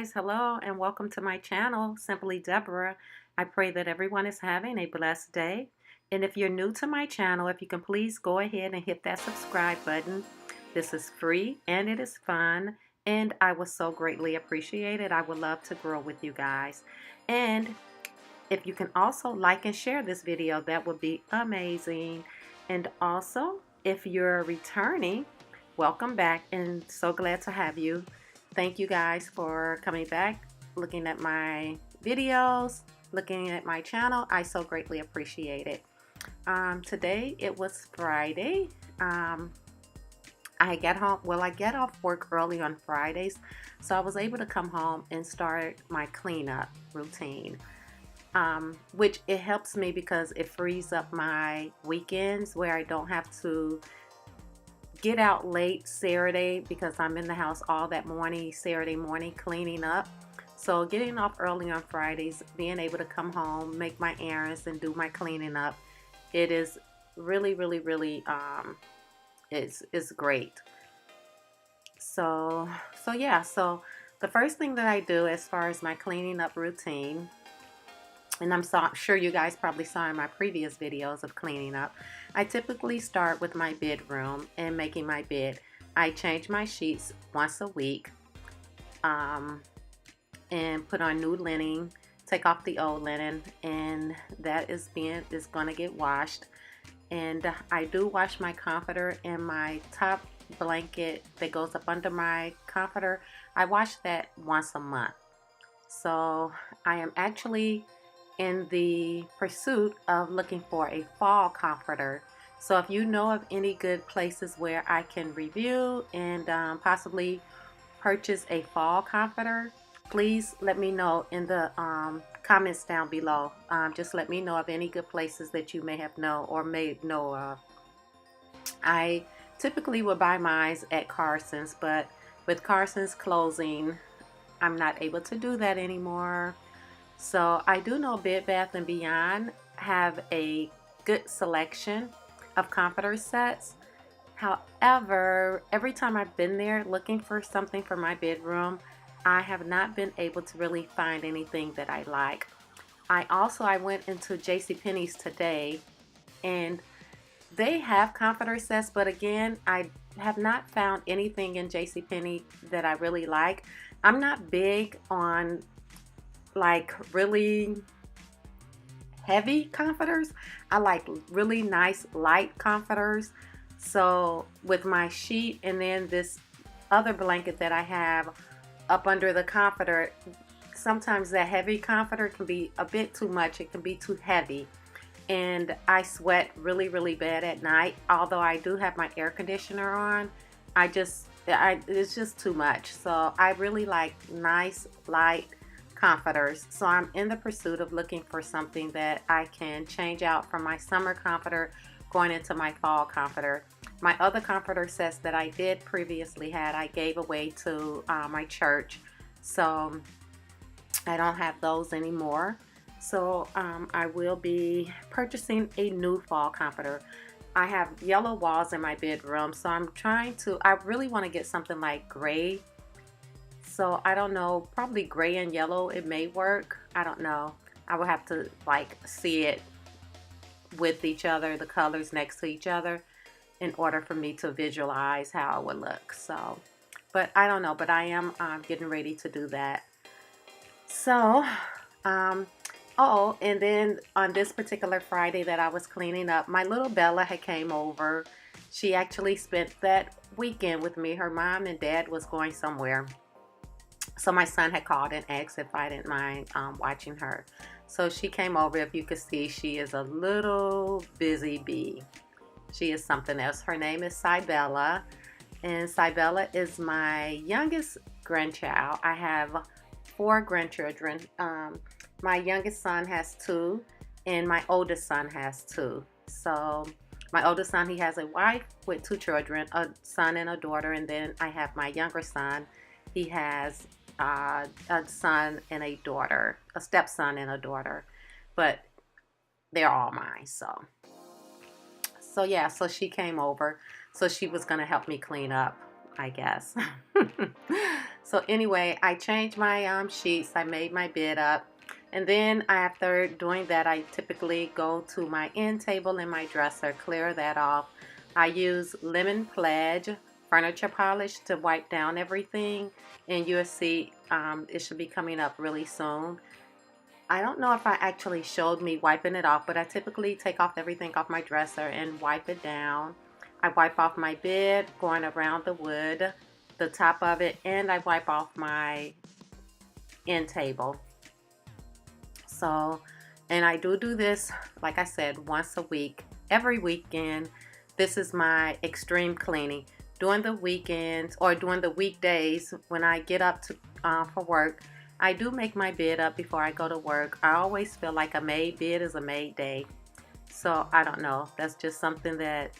guys, hello and welcome to my channel, Simply Deborah. I pray that everyone is having a blessed day. And if you're new to my channel, if you can please go ahead and hit that subscribe button. This is free and it is fun and I would so greatly appreciate it. I would love to grow with you guys. And if you can also like and share this video, that would be amazing. And also, if you're returning, welcome back and so glad to have you. Thank you guys for coming back, looking at my videos, looking at my channel. I so greatly appreciate it. Today it was Friday. I get home, well, I get off work early on Fridays, so I was able to come home and start my cleanup routine. Which it helps me because it frees up my weekends where I don't have to get out late Saturday because I'm in the house all that morning, Saturday morning, cleaning up. So getting off early on Fridays, being able to come home, make my errands and do my cleaning up, it is really, really, really, it's great. So yeah, so the first thing that I do as far as my cleaning up routine, and I'm sure you guys probably saw in my previous videos of cleaning up, I typically start with my bedroom and making my bed. I change my sheets once a week and put on new linen, take off the old linen, and that is going to get washed. And I do wash my comforter and my top blanket that goes up under my comforter. I wash that once a month. So I am actually in the pursuit of looking for a fall comforter. So if you know of any good places where I can review and possibly purchase a fall comforter, please let me know in the comments down below. Just let me know of any good places that you may have known or may know of. I typically will buy mine at Carson's, but with Carson's closing, I'm not able to do that anymore. So I do know Bed Bath & Beyond have a good selection of comforter sets. However, every time I've been there looking for something for my bedroom, I have not been able to really find anything that I like. I went into JCPenney's today and they have comforter sets, but again, I have not found anything in JCPenney that I really like. I'm not big on like really heavy comforters. I like really nice light comforters. So with my sheet and then this other blanket that I have up under the comforter, sometimes that heavy comforter can be a bit too much. It can be too heavy and I sweat really, really bad at night. Although I do have my air conditioner on, it's just too much. So I really like nice light comforters. So I'm in the pursuit of looking for something that I can change out from my summer comforter going into my fall comforter. My other comforter sets that I did previously had, I gave away to my church. So I don't have those anymore. So I will be purchasing a new fall comforter. I have yellow walls in my bedroom, so I really want to get something like gray. So I don't know, probably gray and yellow, it may work. I don't know. I will have to like see it with each other, the colors next to each other, in order for me to visualize how it would look. So, but I don't know, but I am getting ready to do that. So, oh, and then on this particular Friday that I was cleaning up, my little Bella had came over. She actually spent that weekend with me. Her mom and dad was going somewhere. So my son had called and asked if I didn't mind watching her. So she came over. If you could see, she is a little busy bee. She is something else. Her name is Cybella. And Cybella is my youngest grandchild. I have 4 grandchildren. My youngest son has 2 and my oldest son has 2. So my oldest son, he has a wife with 2 children, a son and a daughter. And then I have my younger son. He has a son and a daughter, a stepson and a daughter, but they're all mine. So yeah, so she came over. So she was going to help me clean up, I guess. So anyway, I changed my sheets. I made my bed up. And then after doing that, I typically go to my end table in my dresser, clear that off. I use lemon pledge furniture polish to wipe down everything. And you'll see it should be coming up really soon. I don't know if I actually showed me wiping it off, but I typically take off everything off my dresser and wipe it down. I wipe off my bed, going around the wood, the top of it, and I wipe off my end table. So, and I do this, like I said, once a week, every weekend. This is my extreme cleaning. During the weekends or during the weekdays when I get up to for work, I do make my bed up before I go to work. I always feel like a made bed is a made day. So I don't know. That's just something that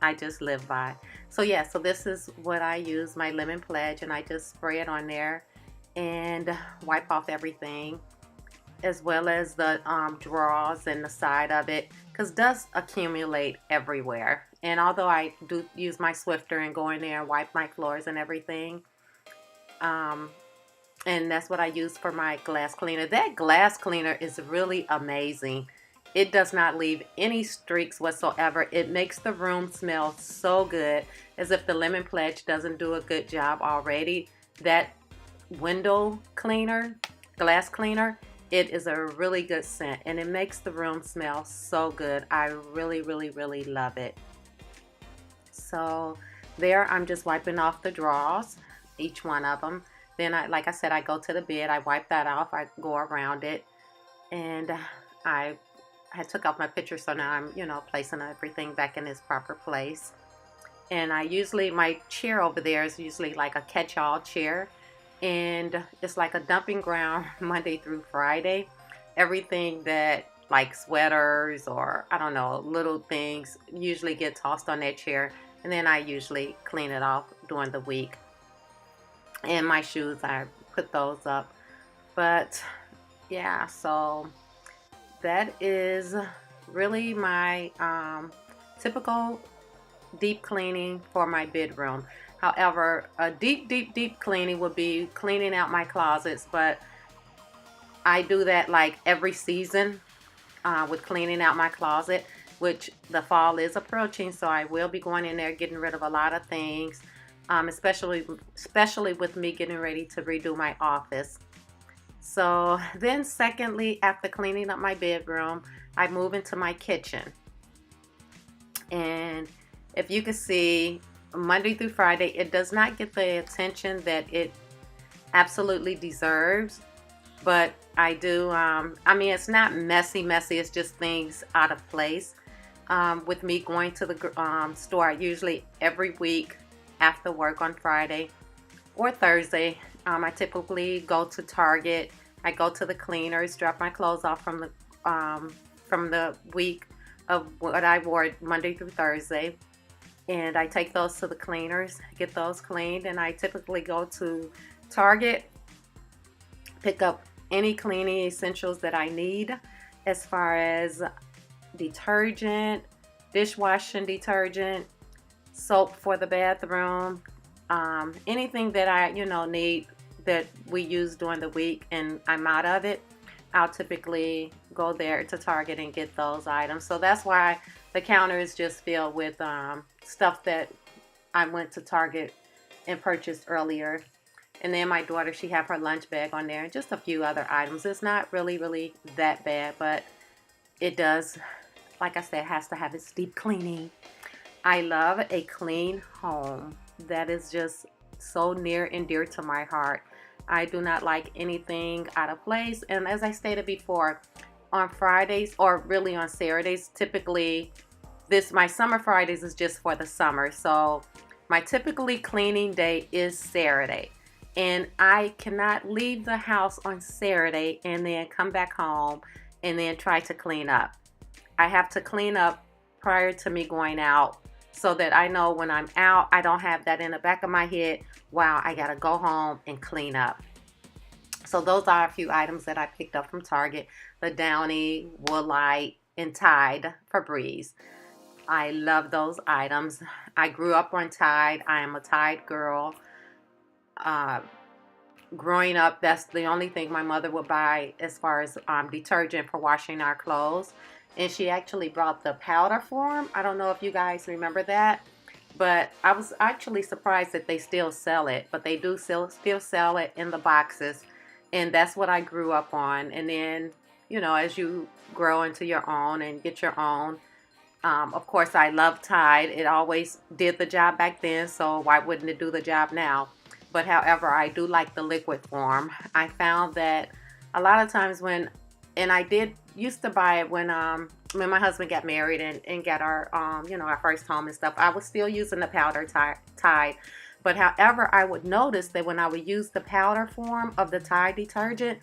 I just live by. So yeah, so this is what I use, my lemon pledge, and I just spray it on there and wipe off everything, as well as the drawers and the side of it, because dust accumulate everywhere. And although I do use my Swiffer and go in there and wipe my floors and everything, and that's what I use for my glass cleaner. That glass cleaner is really amazing. It does not leave any streaks whatsoever. It makes the room smell so good, as if the lemon pledge doesn't do a good job already. That window cleaner, glass cleaner, it is a really good scent, and it makes the room smell so good. I really, really, really love it. So there, I'm just wiping off the drawers, each one of them. Then, like I said, I go to the bed, I wipe that off, I go around it, and I took off my picture, so now I'm, placing everything back in its proper place. And my chair over there is usually like a catch-all chair, and it's like a dumping ground Monday through Friday. Everything that, like sweaters or I don't know, little things, usually get tossed on that chair, and then I usually clean it off during the week. And my shoes, I put those up. But yeah, so that is really my typical deep cleaning for my bedroom. However, a deep cleaning would be cleaning out my closets, but I do that like every season with cleaning out my closet, which the fall is approaching, so I will be going in there getting rid of a lot of things, especially with me getting ready to redo my office. So then secondly, after cleaning up my bedroom, I move into my kitchen. And if you can see, Monday through Friday, it does not get the attention that it absolutely deserves. But I do, I mean, it's not messy, it's just things out of place. With me going to the store, usually every week after work on Friday or Thursday, I typically go to Target. I go to the cleaners, drop my clothes off from the week of what I wore Monday through Thursday, and I take those to the cleaners, get those cleaned, and I typically go to Target, pick up any cleaning essentials that I need, as far as detergent, dishwashing detergent, soap for the bathroom, anything that I need that we use during the week and I'm out of it, I'll typically go there to Target and get those items. So that's why the counter is just filled with stuff that I went to Target and purchased earlier. And then my daughter, she have her lunch bag on there and just a few other items. It's not really that bad, but it does, like I said, has to have its deep cleaning. I love a clean home. That is just so near and dear to my heart. I do not like anything out of place. And as I stated before, on Fridays, or really on Saturdays, typically my summer Fridays is just for the summer. So my typically cleaning day is Saturday. And I cannot leave the house on Saturday and then come back home and then try to clean up. I have to clean up prior to me going out, so that I know when I'm out, I don't have that in the back of my head, wow, I gotta go home and clean up. So those are a few items that I picked up from Target: the Downy, Woolite, and Tide Febreze. I love those items. I grew up on Tide. I am a Tide girl. growing up, that's the only thing my mother would buy as far as detergent for washing our clothes. And she actually brought the powder form. I don't know if you guys remember that, but I was actually surprised that they still sell it. But they do still sell it in the boxes, and that's what I grew up on. And then, as you grow into your own and get your own, of course, I love Tide. It always did the job back then, so why wouldn't it do the job now? But however, I do like the liquid form. I found that a lot of times and I did used to buy it when my husband got married and got our first home and stuff. I was still using the powder Tide. But however, I would notice that when I would use the powder form of the Tide detergent,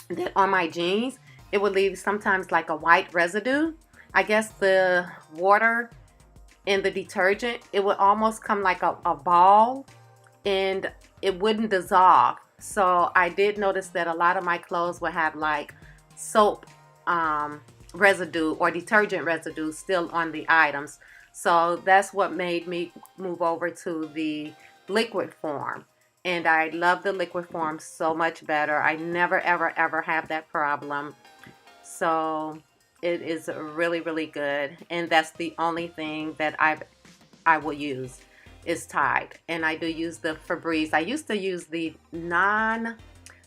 that on my jeans, it would leave sometimes like a white residue. I guess the water and the detergent, it would almost come like a ball, and it wouldn't dissolve. So I did notice that a lot of my clothes would have like soap residue or detergent residue still on the items. So that's what made me move over to the liquid form. And I love the liquid form so much better. I never, ever, ever have that problem. So it is really, really good. And that's the only thing that I will use is Tide. And I do use the Febreze. I used to use the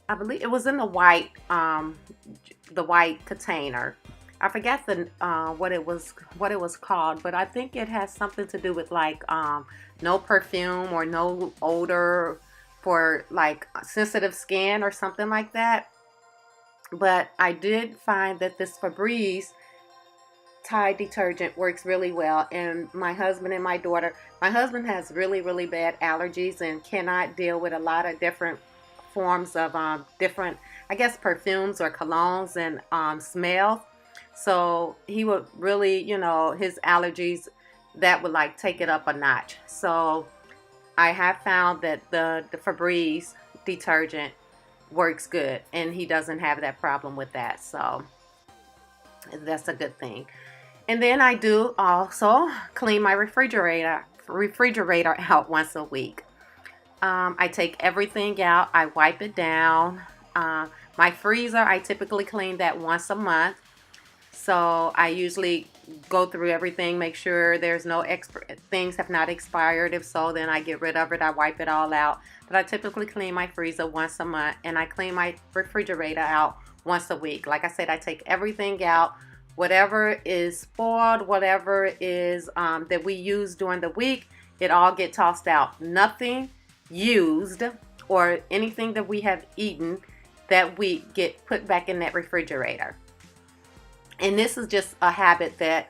I believe it was in the white container. I forget what it was called, but I think it has something to do with like no perfume or no odor for like sensitive skin or something like that. But I did find that this Febreze Tide detergent works really well. And my husband and my husband has really, really bad allergies and cannot deal with a lot of different forms of different, I guess, perfumes or colognes and smells. So he would really, his allergies, that would like take it up a notch. So I have found that the Febreze detergent works good, and he doesn't have that problem with that. So that's a good thing. And then I do also clean my refrigerator out once a week. I take everything out. I wipe it down. My freezer, I typically clean that once a month. So I usually go through everything, make sure there's no things have not expired. If so, then I get rid of it. I wipe it all out. But I typically clean my freezer once a month, and I clean my refrigerator out once a week. Like I said, I take everything out. Whatever is spoiled, whatever is that we use during the week, it all get tossed out. Nothing used or anything that we have eaten that week get put back in that refrigerator. And this is just a habit that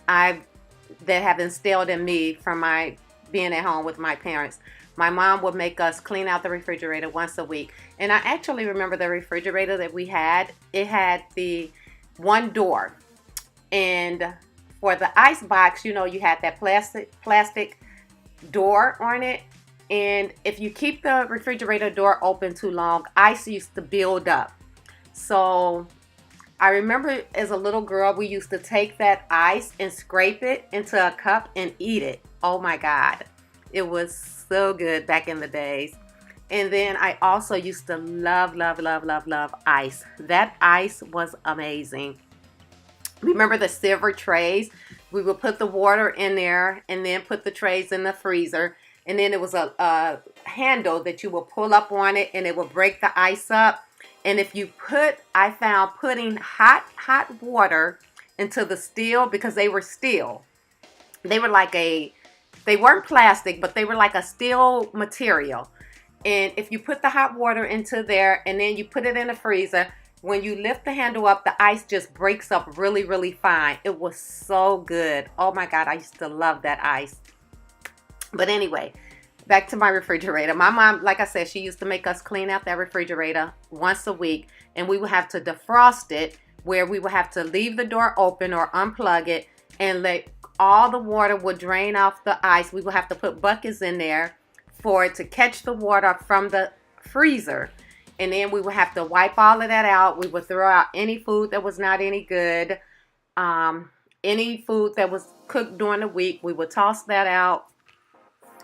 have instilled in me from my being at home with my parents. My mom would make us clean out the refrigerator once a week. And I actually remember the refrigerator that we had. It had the one door. And for the ice box, you had that plastic door on it. And if you keep the refrigerator door open too long, ice used to build up. So I remember as a little girl, we used to take that ice and scrape it into a cup and eat it. Oh my God. It was so good back in the days. And then I also used to love, love, love, love, love ice. That ice was amazing. Remember the silver trays? We would put the water in there and then put the trays in the freezer. And then it was a handle that you would pull up on it, and it would break the ice up. And if you I found putting hot water into the steel, because they were steel. They were they weren't plastic, but they were like a steel material. And if you put the hot water into there and then you put it in the freezer, when you lift the handle up, the ice just breaks up really, really fine. It was so good. Oh my God, I used to love that ice. But anyway, back to my refrigerator. My mom, like I said, she used to make us clean out that refrigerator once a week, and we would have to defrost it, where we would have to leave the door open or unplug it and let all the water would drain off the ice. We would have to put buckets in there for it to catch the water from the freezer. And then we would have to wipe all of that out. We would throw out any food that was not any good. Any food that was cooked during the week, we would toss that out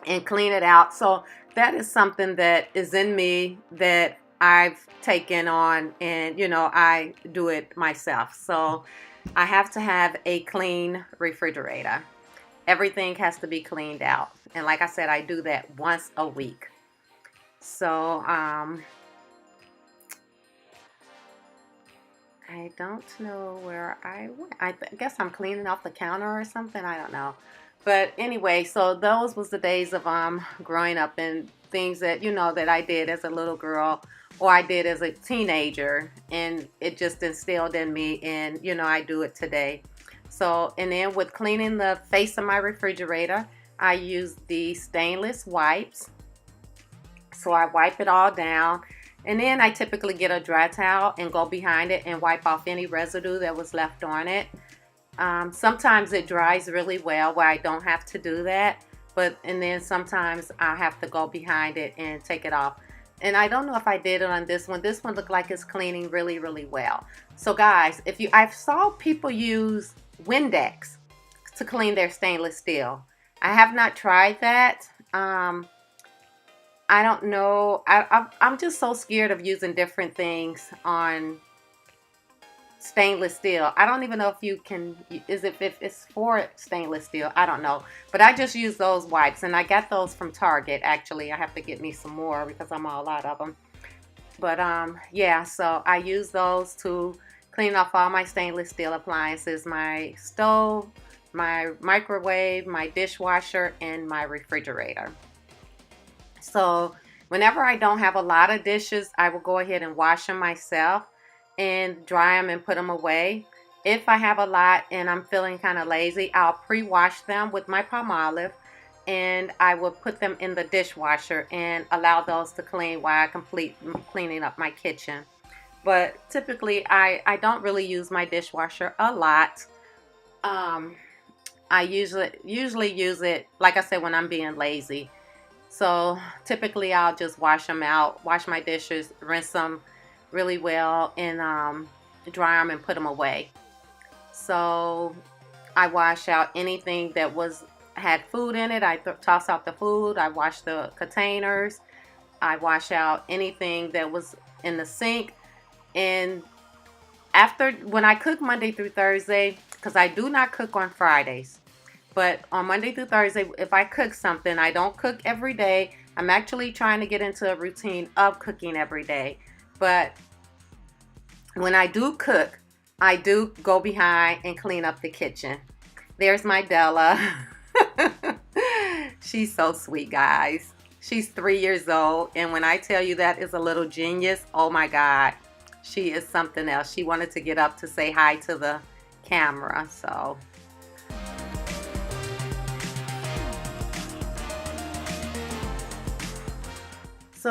and clean it out. So that is something that is in me that I've taken on, and I do it myself. So I have to have a clean refrigerator. Everything has to be cleaned out. And like I said, I do that once a week. So I don't know where I went. Guess I'm cleaning off the counter or something. I don't know. But anyway, so those was the days of growing up, and things that that I did as a little girl or I did as a teenager, and it just instilled in me, and I do it today. So, and then with cleaning the face of my refrigerator, I use the stainless wipes. So I wipe it all down. And then I typically get a dry towel and go behind it and wipe off any residue that was left on it. Sometimes it dries really well where I don't have to do that. And then sometimes I have to go behind it and take it off. And I don't know if I did it on this one. This one looked like it's cleaning really, really well. So guys, I saw people use Windex to clean their stainless steel. I have not tried that. I don't know. I'm just so scared of using different things on stainless steel. I don't even know if you can, if it's for stainless steel. I don't know. But I just use those wipes, and I got those from Target, actually. I have to get me some more because I'm all out of them. But yeah, so I use those to clean off all my stainless steel appliances, my stove, my microwave, my dishwasher, and my refrigerator. So whenever I don't have a lot of dishes, I will go ahead and wash them myself and dry them and put them away. If I have a lot and I'm feeling kind of lazy, I'll pre-wash them with my Palmolive, and I will put them in the dishwasher and allow those to clean while I complete cleaning up my kitchen. But typically I don't really use my dishwasher a lot. I usually use it, like I said, when I'm being lazy. So typically I'll just wash them out, wash my dishes, rinse them really well, and dry them and put them away. So I wash out anything that had food in it. I toss out the food. I wash the containers. I wash out anything that was in the sink. And when I cook Monday through Thursday, because I do not cook on Fridays, but on Monday through Thursday, if I cook something, I don't cook every day. I'm actually trying to get into a routine of cooking every day. But when I do cook, I do go behind and clean up the kitchen. There's my Della. She's so sweet, guys. She's 3 years old. And when I tell you that is a little genius, oh my God. She is something else. She wanted to get up to say hi to the camera. So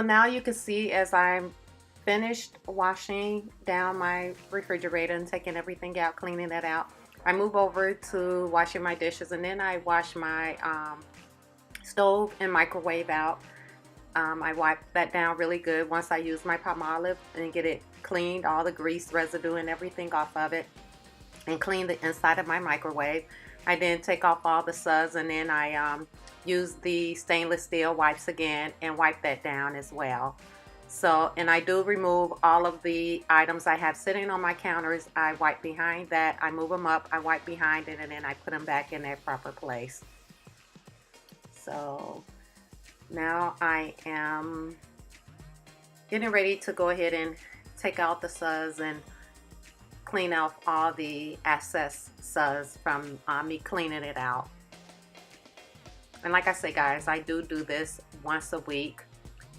now you can see, as I'm finished washing down my refrigerator and taking everything out, cleaning that out, I move over to washing my dishes, and then I wash my stove and microwave out. I wipe that down really good once I use my Palmolive and get it cleaned, all the grease residue and everything off of it, and clean the inside of my microwave. I then take off all the suds, and then I use the stainless steel wipes again and wipe that down as well. So, and I do remove all of the items I have sitting on my counters. I wipe behind that, I move them up, I wipe behind it, and then I put them back in their proper place. So now I am getting ready to go ahead and take out the suds and clean off all the excess suds from me cleaning it out. And like I say, guys, I do this once a week.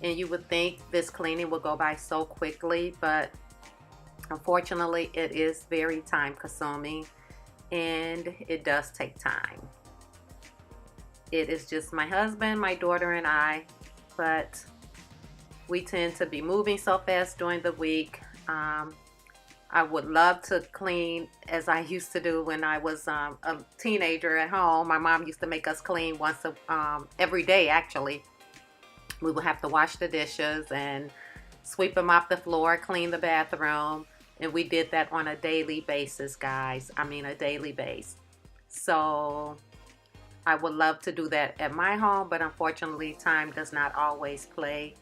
And you would think this cleaning will go by so quickly, but unfortunately it is very time consuming, and it does take time. It is just my husband, my daughter, and I, but we tend to be moving so fast during the week. I would love to clean as I used to do when I was a teenager at home. My mom used to make us clean every day, actually. We would have to wash the dishes and sweep them off the floor, clean the bathroom. And we did that on a daily basis, guys. I mean, a daily basis. So I would love to do that at my home, but unfortunately time does not always play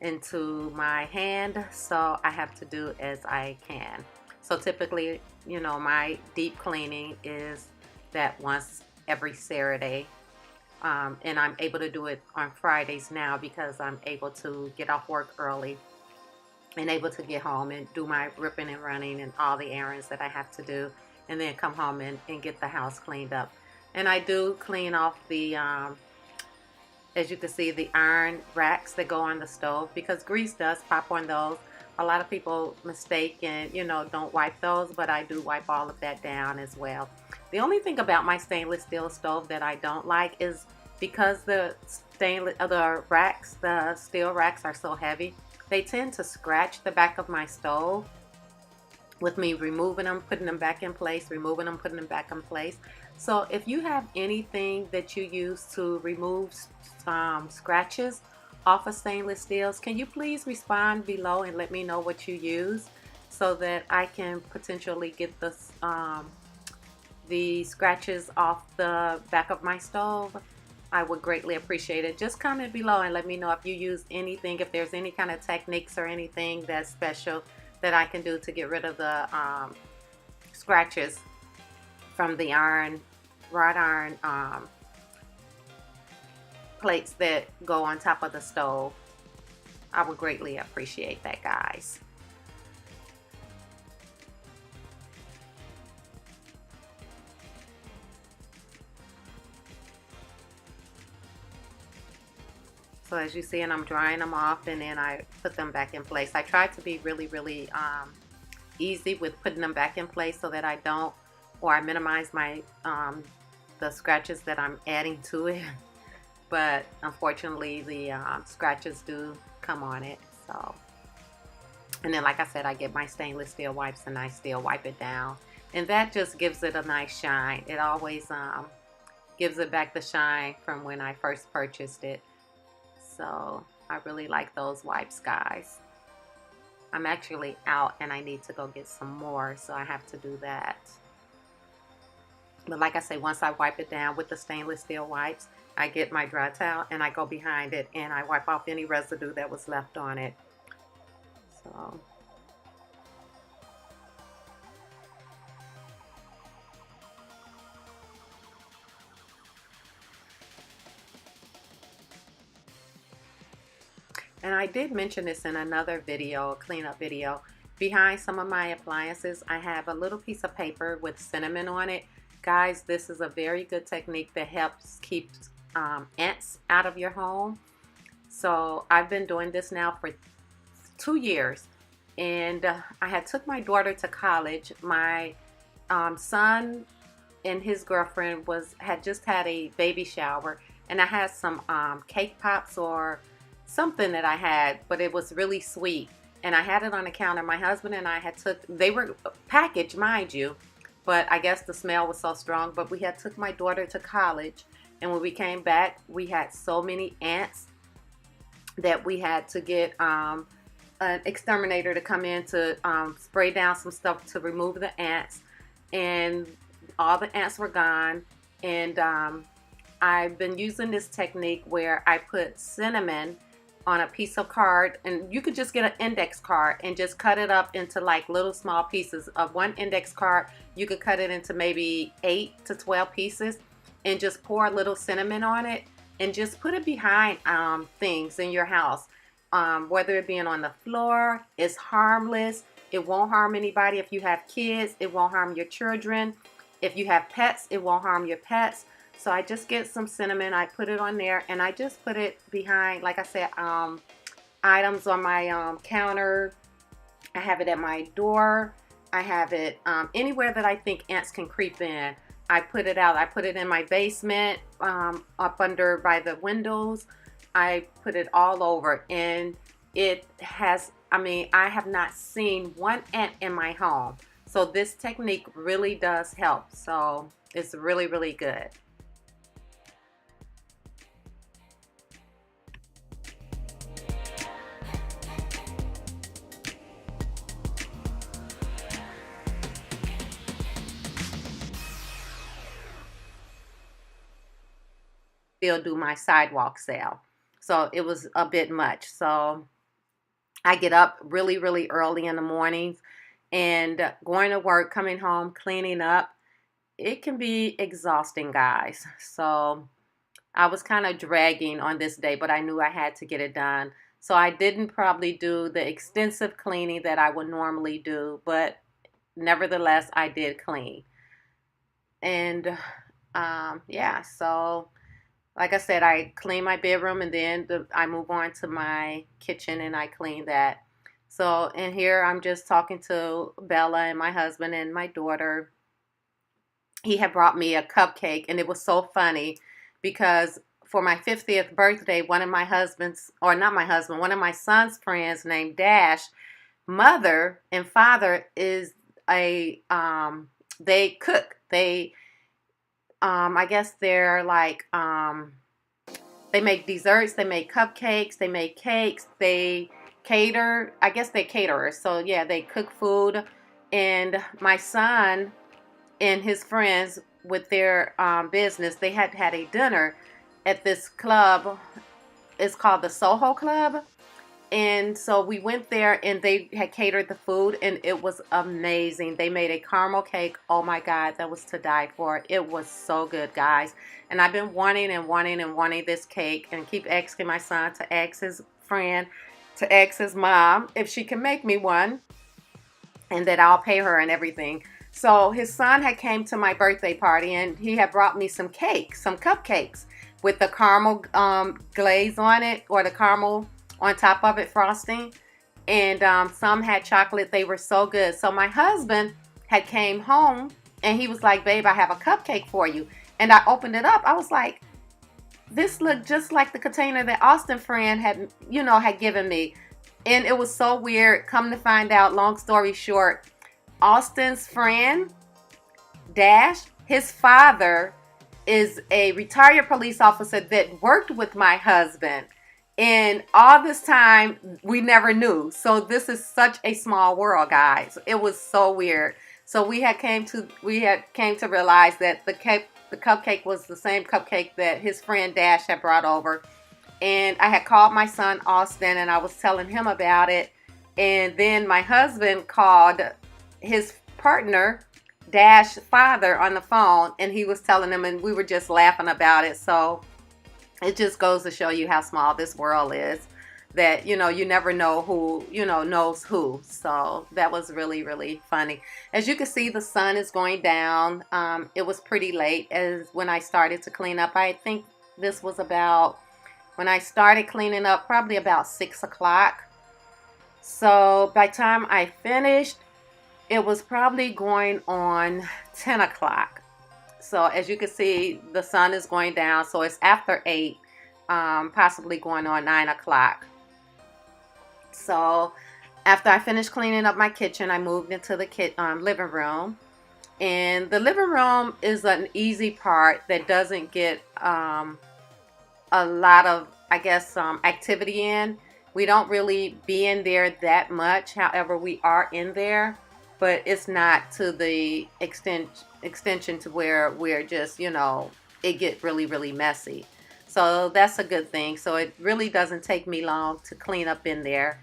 into my hand, so I have to do as I can. So typically, you know, my deep cleaning is that once every Saturday, and I'm able to do it on Fridays now because I'm able to get off work early and able to get home and do my ripping and running and all the errands that I have to do, and then come home and get the house cleaned up. And I do clean off the as you can see, the iron racks that go on the stove, because grease does pop on those. A lot of people mistake and, you know, don't wipe those, but I do wipe all of that down as well. The only thing about my stainless steel stove that I don't like is because the steel racks are so heavy, they tend to scratch the back of my stove with me removing them, putting them back in place, removing them, putting them back in place. So if you have anything that you use to remove scratches off of stainless steels, can you please respond below and let me know what you use so that I can potentially get the scratches off the back of my stove? I would greatly appreciate it. Just comment below and let me know if you use anything, if there's any kind of techniques or anything that's special that I can do to get rid of the scratches from the wrought iron plates that go on top of the stove. I would greatly appreciate that, guys. So as you see, and I'm drying them off and then I put them back in place. I try to be really easy with putting them back in place so that I don't, or I minimize my the scratches that I'm adding to it. But unfortunately the scratches do come on it. So, and then like I said, I get my stainless steel wipes and I still wipe it down, and that just gives it a nice shine. It always gives it back the shine from when I first purchased it. So I really like those wipes, guys. I'm actually out and I need to go get some more, so I have to do that. But like I say, once I wipe it down with the stainless steel wipes, I get my dry towel and I go behind it and I wipe off any residue that was left on it. So and I did mention this in another video, a cleanup video. Behind some of my appliances, I have a little piece of paper with cinnamon on it. Guys, this is a very good technique that helps keep ants out of your home. So I've been doing this now for 2 years, and I had took my daughter to college. My son and his girlfriend had just had a baby shower, and I had some cake pops or something that I had, but it was really sweet, and I had it on the counter. My husband and I they were packaged, mind you, but I guess the smell was so strong. But we had took my daughter to college, and when we came back, we had so many ants that we had to get an exterminator to come in to spray down some stuff to remove the ants, and all the ants were gone. And I've been using this technique where I put cinnamon on a piece of card, and you could just get an index card and just cut it up into like little small pieces. Of one index card, you could cut it into maybe 8 to 12 pieces, and just pour a little cinnamon on it and just put it behind things in your house, whether it being on the floor. It's harmless. It won't harm anybody. If you have kids, it won't harm your children. If you have pets, it won't harm your pets. So I just get some cinnamon, I put it on there, and I just put it behind, like I said, items on my counter. I have it at my door. I have it anywhere that I think ants can creep in. I put it out. I put it in my basement, up under by the windows. I put it all over, and it has, I mean, I have not seen one ant in my home. So this technique really does help. So it's really good. still do my sidewalk sale. So it was a bit much. So I get up really, really early in the mornings and going to work, coming home, cleaning up. It can be exhausting, guys. So I was kind of dragging on this day, but I knew I had to get it done. So I didn't probably do the extensive cleaning that I would normally do, but nevertheless, I did clean. And yeah, so like I said, I clean my bedroom and then I move on to my kitchen and I clean that. So in here, I'm just talking to Bella and my husband and my daughter. He had brought me a cupcake, and it was so funny because for my 50th birthday, one of my husband's, or not my husband, one of my son's friends named Dash, mother and father is they cook. I guess they're like, they make desserts, they make cupcakes, they make cakes, they cater. I guess they caterers. So yeah, they cook food. And my son and his friends with their business, they had a dinner at this club. It's called the Soho Club. And so we went there and they had catered the food and it was amazing. They made a caramel cake. Oh my God, that was to die for. It was so good, guys. And I've been wanting and wanting and wanting this cake and keep asking my son to ask his friend, to ask his mom if she can make me one and that I'll pay her and everything. So his son had came to my birthday party and he had brought me some cakes, some cupcakes with the caramel glaze on it, or the caramel on top of it, frosting. And some had chocolate. They were so good. So my husband had came home and he was like, babe, I have a cupcake for you. And I opened it up. I was like, this looked just like the container that Austin friend had, had given me. And it was so weird. Come to find out, long story short, Austin's friend, Dash, his father is a retired police officer that worked with my husband. And all this time, we never knew. So this is such a small world, guys. It was so weird. So we had came to realize that the cupcake was the same cupcake that his friend Dash had brought over. And I had called my son Austin and I was telling him about it. And then my husband called his partner, Dash father, on the phone, and he was telling him, and we were just laughing about it. So it just goes to show you how small this world is, that, you never know who, knows who. So that was really, really funny. As you can see, the sun is going down. It was pretty late as when I started to clean up. I think this was about, when I started cleaning up, probably about 6 o'clock. So by the time I finished, it was probably going on 10 o'clock. So as you can see, the sun is going down. So it's after 8, possibly going on 9 o'clock. So after I finished cleaning up my kitchen, I moved into the living room. And the living room is an easy part that doesn't get a lot of, I guess, activity in. We don't really be in there that much. However, we are in there. But it's not to the extension to where we're just, it get really, really messy. So that's a good thing. So it really doesn't take me long to clean up in there.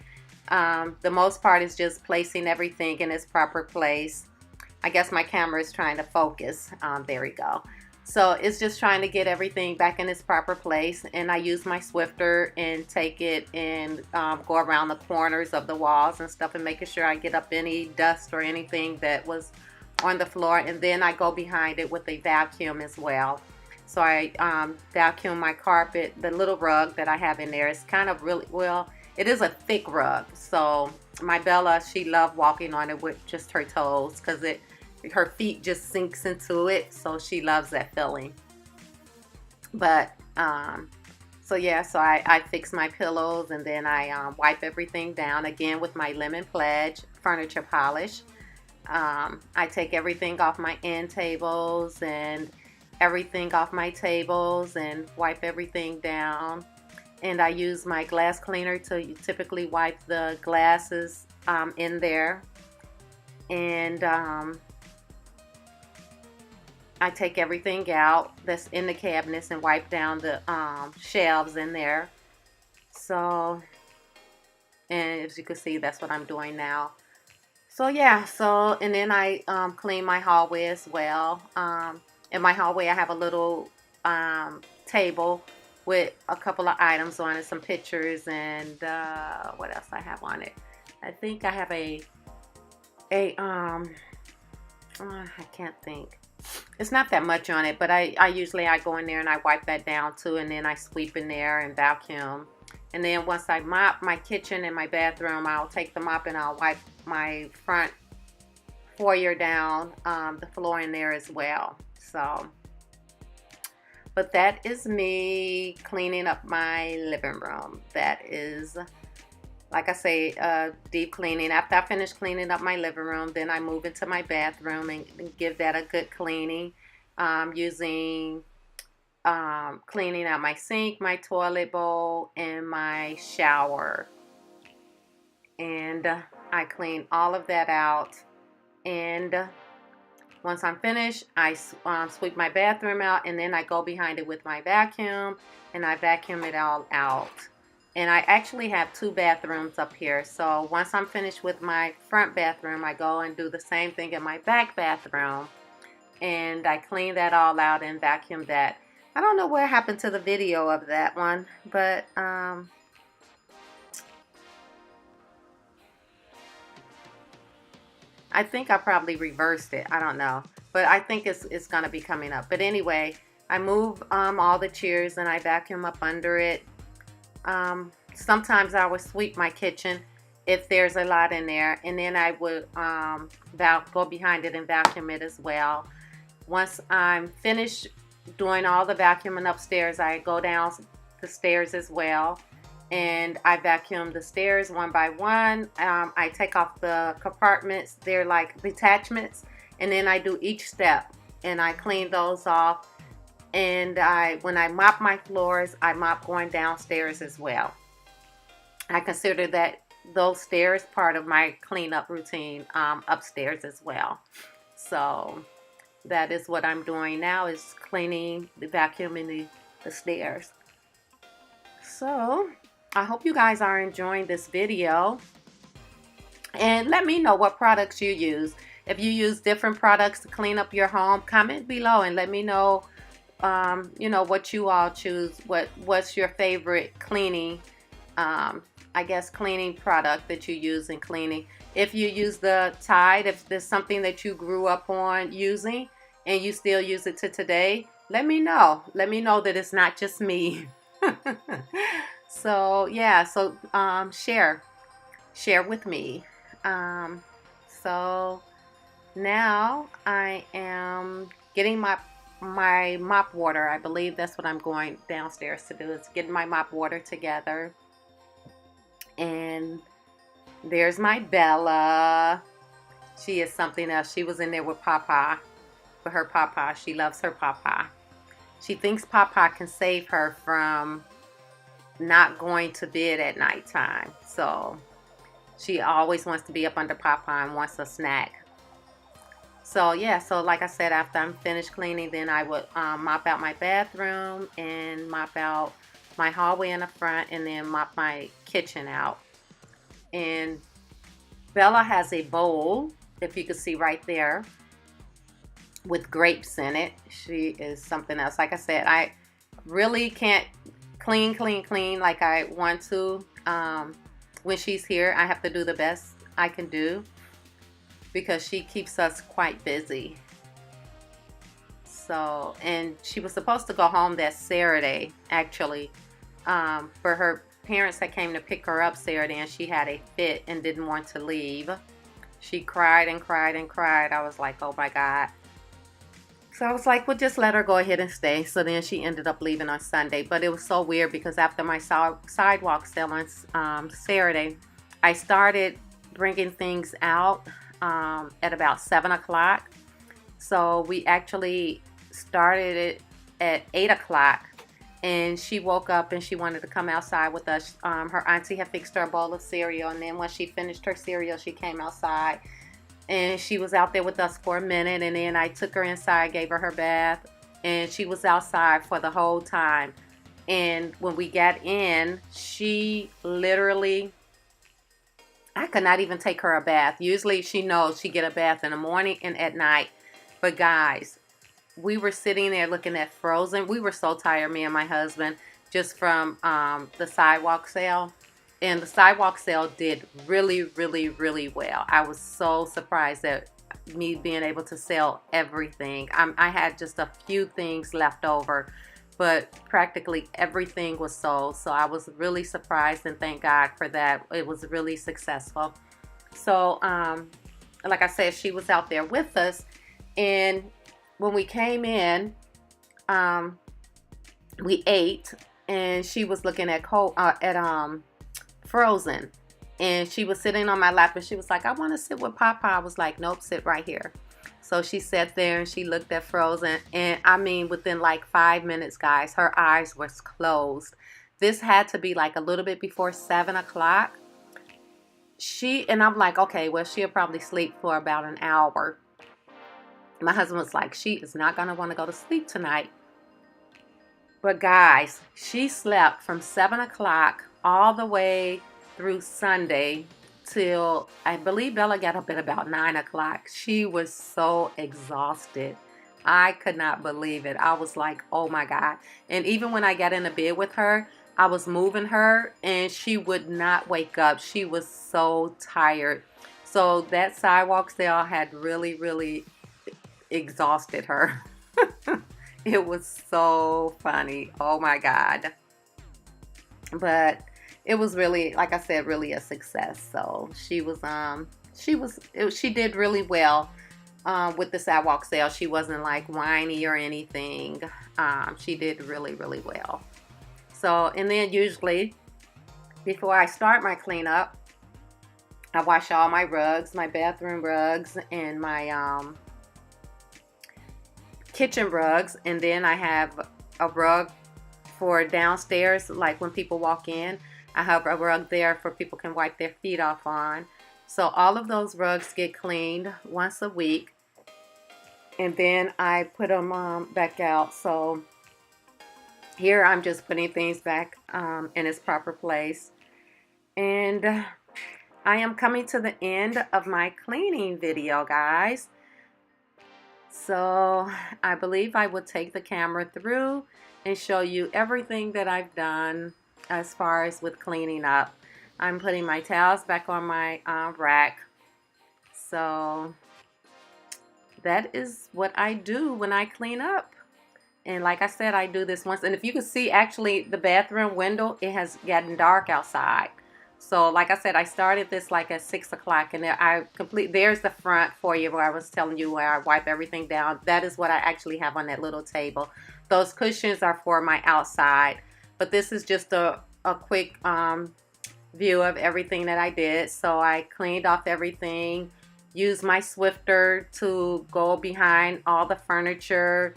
The most part is just placing everything in its proper place. I guess my camera is trying to focus. There we go. So it's just trying to get everything back in its proper place. And I use my Swiffer and take it and go around the corners of the walls and stuff and making sure I get up any dust or anything that was on the floor. And then I go behind it with a vacuum as well. So I vacuum my carpet, the little rug that I have in there. It's kind of really, well, it is a thick rug. So my Bella, she loved walking on it with just her toes because her feet just sinks into it, so she loves that feeling. But so yeah, so I fix my pillows and then I wipe everything down again with my Lemon Pledge furniture polish. I take everything off my end tables and everything off my tables and wipe everything down. And I use my glass cleaner to typically wipe the glasses in there. And I take everything out that's in the cabinets and wipe down the shelves in there. So, and as you can see, that's what I'm doing now. So yeah, so and then I clean my hallway as well. In my hallway, I have a little table with a couple of items on it, some pictures, and what else I have on it? I think I have a I can't think. It's not that much on it, but I usually I go in there and I wipe that down too, and then I sweep in there and vacuum. And then once I mop my kitchen and my bathroom, I'll take the mop and I'll wipe my front foyer down, the floor in there as well. So, but that is me cleaning up my living room. That is, like I say, deep cleaning. After I finish cleaning up my living room, then I move into my bathroom and give that a good cleaning, using cleaning out my sink, my toilet bowl, and my shower. And I clean all of that out. And once I'm finished, I sweep my bathroom out, and then I go behind it with my vacuum and I vacuum it all out. And I actually have 2 bathrooms up here. So once I'm finished with my front bathroom, I go and do the same thing in my back bathroom. And I clean that all out and vacuum that. I don't know what happened to the video of that one, but I think I probably reversed it. I don't know. But I think it's going to be coming up. But anyway, I move all the chairs and I vacuum up under it. Sometimes I would sweep my kitchen if there's a lot in there. And then I would go behind it and vacuum it as well. Once I'm finished doing all the vacuuming upstairs, I go down the stairs as well. And I vacuum the stairs one by one. I take off the compartments. They're like detachments. And then I do each step. And I clean those off. And when I mop my floors, I mop going downstairs as well. I consider those stairs part of my cleanup routine upstairs as well. So that is what I'm doing now, is cleaning, vacuuming the stairs. So I hope you guys are enjoying this video. And let me know what products you use. If you use different products to clean up your home, comment below and let me know, you know, what you all choose. What's your favorite cleaning, I guess, cleaning product that you use in cleaning. If you use the Tide, if there's something that you grew up on using and you still use it to today, let me know. Let me know that it's not just me. So yeah, so share with me. So now I am getting my mop water. I believe that's what I'm going downstairs to do, is getting my mop water together. And there's my Bella. She is something else. She was in there with Papa, with her Papa. She loves her Papa. She thinks Papa can save her from not going to bed at nighttime. So she always wants to be up under Papa and wants a snack. So yeah, so like I said, after I'm finished cleaning, then I would mop out my bathroom and mop out my hallway in the front, and then mop my kitchen out. And Bella has a bowl, if you can see right there, with grapes in it. She is something else. Like I said, I really can't clean like I want to. When she's here, I have to do the best I can do because she keeps us quite busy. So, and she was supposed to go home that Saturday, actually, for her parents that came to pick her up Saturday, and she had a fit and didn't want to leave. She cried and cried and cried. I was like, oh my God. So I was like, well, just let her go ahead and stay. So then she ended up leaving on Sunday. But it was so weird because after my sidewalk sale on Saturday, I started bringing things out at about 7 o'clock. So we actually started it at 8 o'clock. And she woke up and she wanted to come outside with us. Her auntie had fixed her a bowl of cereal. And then when she finished her cereal, she came outside and she was out there with us for a minute, and then I took her inside, gave her her bath, and she was outside for the whole time. And when we got in, she literally, I could not even take her a bath. Usually she knows she get a bath in the morning and at night. But guys, we were sitting there looking at Frozen. We were so tired, me and my husband, just from the sidewalk sale. And the sidewalk sale did really, really, really well. I was so surprised at me being able to sell everything. I had just a few things left over, but practically everything was sold. So I was really surprised, and thank God for that. It was really successful. So, like I said, she was out there with us, and when we came in, we ate, and she was looking at Frozen, and she was sitting on my lap, and she was like, "I want to sit with Papa." I was like, "Nope, sit right here." So she sat there and she looked at Frozen, and I mean, within like 5 minutes, guys, her eyes were closed. This had to be like a little bit before 7 o'clock. And I'm like, okay, well, she'll probably sleep for about an hour. My husband was like, she is not going to want to go to sleep tonight. But guys, she slept from 7 o'clock all the way through Sunday till, I believe Bella got up at about 9 o'clock. She was so exhausted. I could not believe it. I was like, oh my God. And even when I got in the bed with her, I was moving her and she would not wake up. She was so tired. So that sidewalk sale had really, really exhausted her. It was so funny. Oh my God. But it was really, like I said, really a success. So she did really well with the sidewalk sale. She wasn't like whiny or anything. She did really, really well. So, and then usually before I start my cleanup, I wash all my rugs, my bathroom rugs, and my kitchen rugs, and then I have a rug for downstairs, like when people walk in. I have a rug there for people can wipe their feet off on. So all of those rugs get cleaned once a week, and then I put them back out. So here I'm just putting things back in its proper place. And I am coming to the end of my cleaning video, guys. So I believe I will take the camera through and show you everything that I've done as far as with cleaning up. I'm putting my towels back on my rack. So that is what I do when I clean up. And like I said, I do this once. And if you can see, actually, the bathroom window, it has gotten dark outside. So like I said, I started this like at 6 o'clock, and there's the front for you where I was telling you where I wipe everything down. That is what I actually have on that little table. Those cushions are for my outside, but this is just a quick view of everything that I did. So I cleaned off everything, used my Swiffer to go behind all the furniture,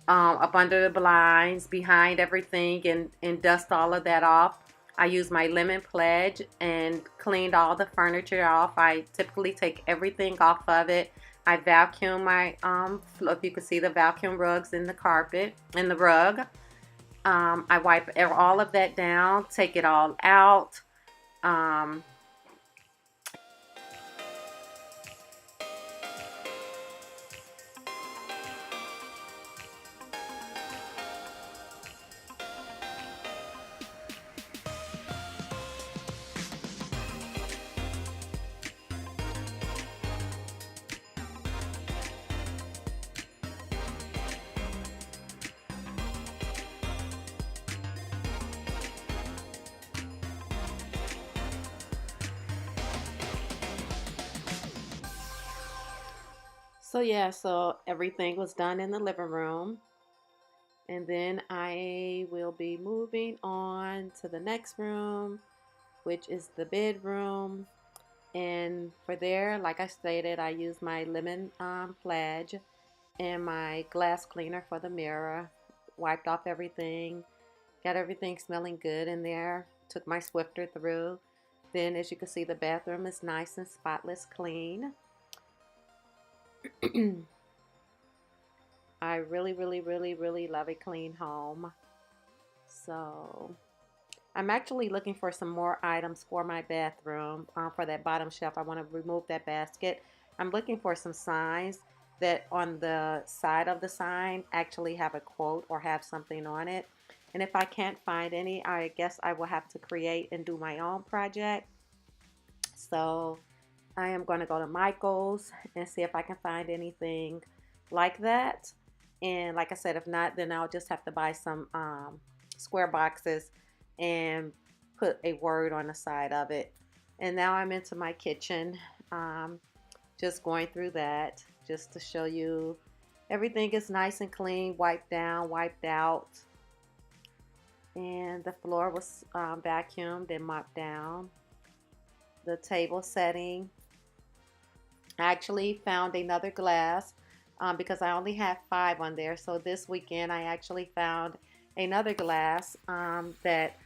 up under the blinds, behind everything, and dust all of that off. I used my lemon pledge and cleaned all the furniture off. I typically take everything off of it. I vacuum my, if you can see the vacuum rugs in the carpet, in the rug. I wipe all of that down, take it all out. So yeah, so everything was done in the living room. And then I will be moving on to the next room, which is the bedroom. And for there, like I stated, I use my lemon pledge and my glass cleaner for the mirror. Wiped off everything, got everything smelling good in there. Took my Swiffer through. Then, as you can see, the bathroom is nice and spotless clean. I really, really, really, really love a clean home. So I'm actually looking for some more items for my bathroom, for that bottom shelf. I want to remove that basket. I'm looking for some signs that on the side of the sign actually have a quote or have something on it. And if I can't find any, I guess I will have to create and do my own project. So I am going to go to Michael's and see if I can find anything like that. And like I said, if not, then I'll just have to buy some square boxes and put a word on the side of it. And now I'm into my kitchen. Um, just going through that just to show you everything is nice and clean, wiped down, wiped out. And the floor was vacuumed and mopped down. The table setting. I actually found another glass because I only have 5 on there. So this weekend I actually found another glass that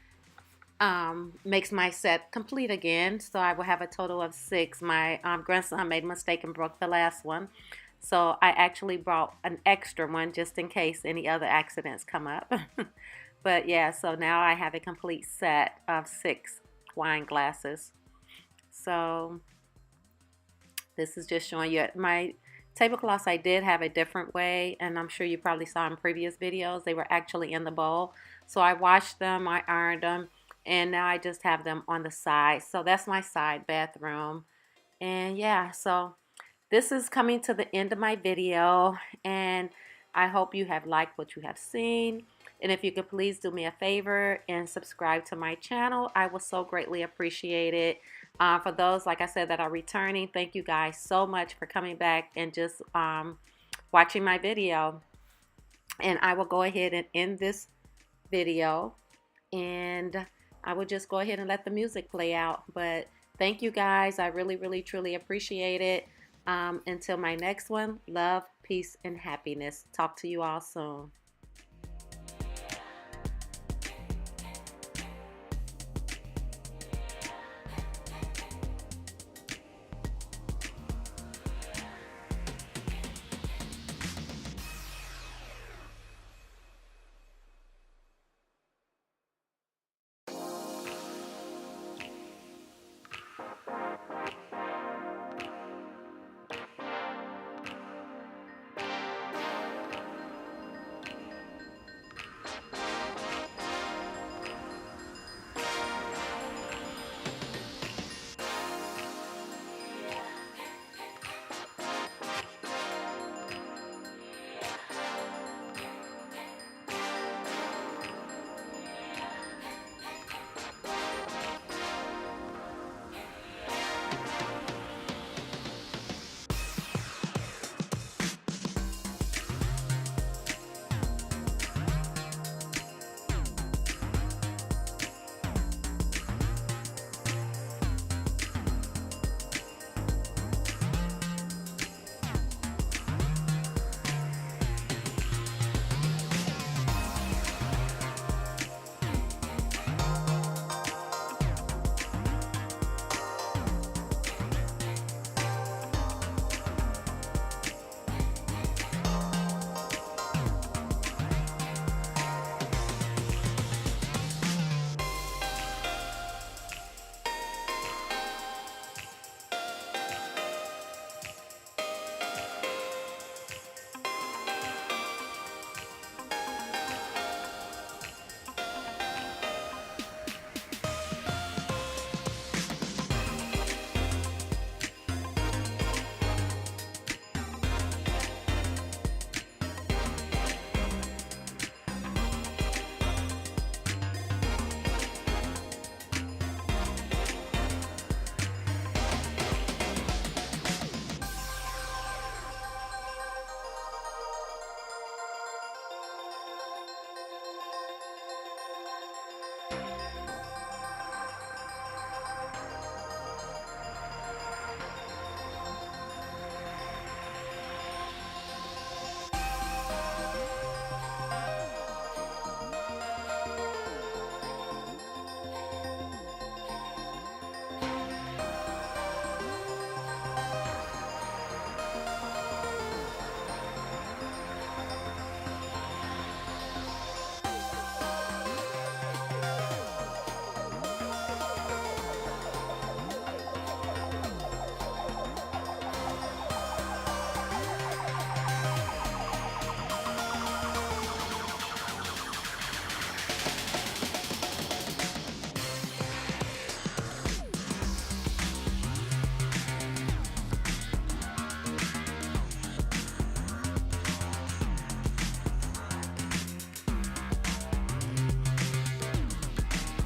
makes my set complete again. So I will have a total of 6. My grandson made a mistake and broke the last one. So I actually brought an extra one just in case any other accidents come up. But yeah, so now I have a complete set of 6 wine glasses. So this is just showing you my tablecloths. I did have a different way, and I'm sure you probably saw in previous videos. They were actually in the bowl. So I washed them, I ironed them, and now I just have them on the side. So that's my side bathroom. And yeah, so this is coming to the end of my video, and I hope you have liked what you have seen. And if you could please do me a favor and subscribe to my channel, I will so greatly appreciate it. For those, like I said, that are returning, thank you guys so much for coming back and just watching my video. And I will go ahead and end this video, and I will just go ahead and let the music play out. But thank you guys. I really, really, truly appreciate it. Until my next one, love, peace, and happiness. Talk to you all soon.